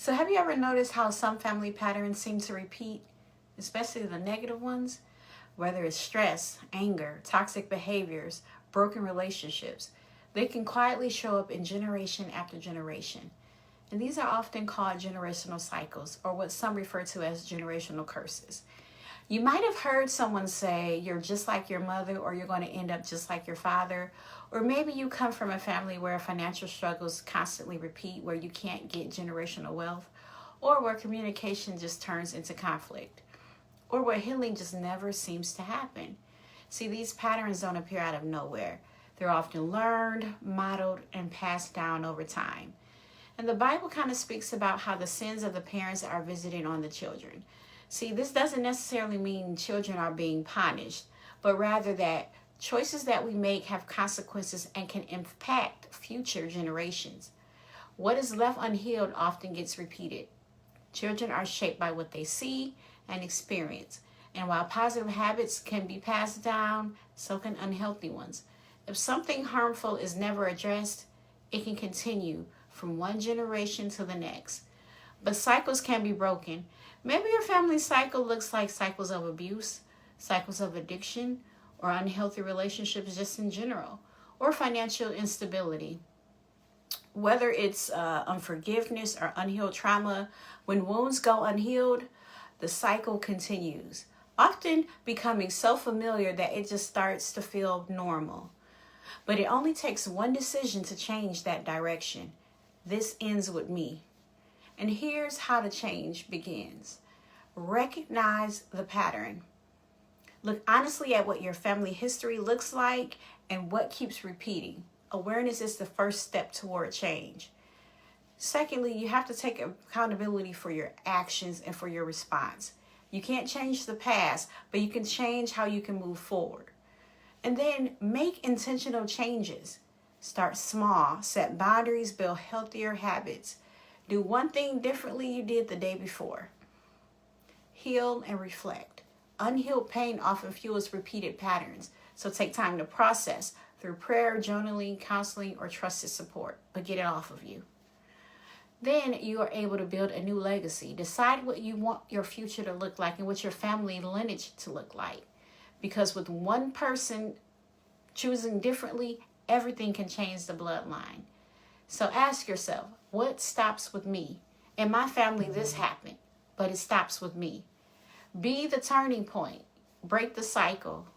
So have you ever noticed how some family patterns seem to repeat, especially the negative ones? Whether it's stress, anger, toxic behaviors, broken relationships, they can quietly show up in generation after generation. And these are often called generational cycles, or what some refer to as generational curses. You might have heard someone say you're just like your mother, or you're going to end up just like your father. Or maybe you come from a family where financial struggles constantly repeat, where you can't get generational wealth, or where communication just turns into conflict, or where healing just never seems to happen. See, these patterns don't appear out of nowhere. They're often learned, modeled, and passed down over time. And the Bible kind of speaks about how the sins of the parents are visited on the children. See, this doesn't necessarily mean children are being punished, but rather that choices that we make have consequences and can impact future generations. What is left unhealed often gets repeated. Children are shaped by what they see and experience. And while positive habits can be passed down, so can unhealthy ones. If something harmful is never addressed, it can continue from one generation to the next. But cycles can be broken. Maybe your family cycle looks like cycles of abuse, cycles of addiction, or unhealthy relationships just in general, or financial instability. Whether it's unforgiveness or unhealed trauma, when wounds go unhealed, the cycle continues, often becoming so familiar that it just starts to feel normal. But it only takes one decision to change that direction. This ends with me. And here's how the change begins. Recognize the pattern. Look honestly at what your family history looks like and what keeps repeating. Awareness is the first step toward change. Secondly, you have to take accountability for your actions and for your response. You can't change the past, but you can change how you can move forward. And then make intentional changes. Start small, set boundaries, build healthier habits. Do one thing differently you did the day before. Heal and reflect. Unhealed pain often fuels repeated patterns, so take time to process through prayer, journaling, counseling, or trusted support, but get it off of you. Then you are able to build a new legacy. Decide what you want your future to look like and what your family lineage to look like. Because with one person choosing differently, everything can change the bloodline. So ask yourself, what stops with me? In my family, this happened, but it stops with me. Be the turning point. Break the cycle.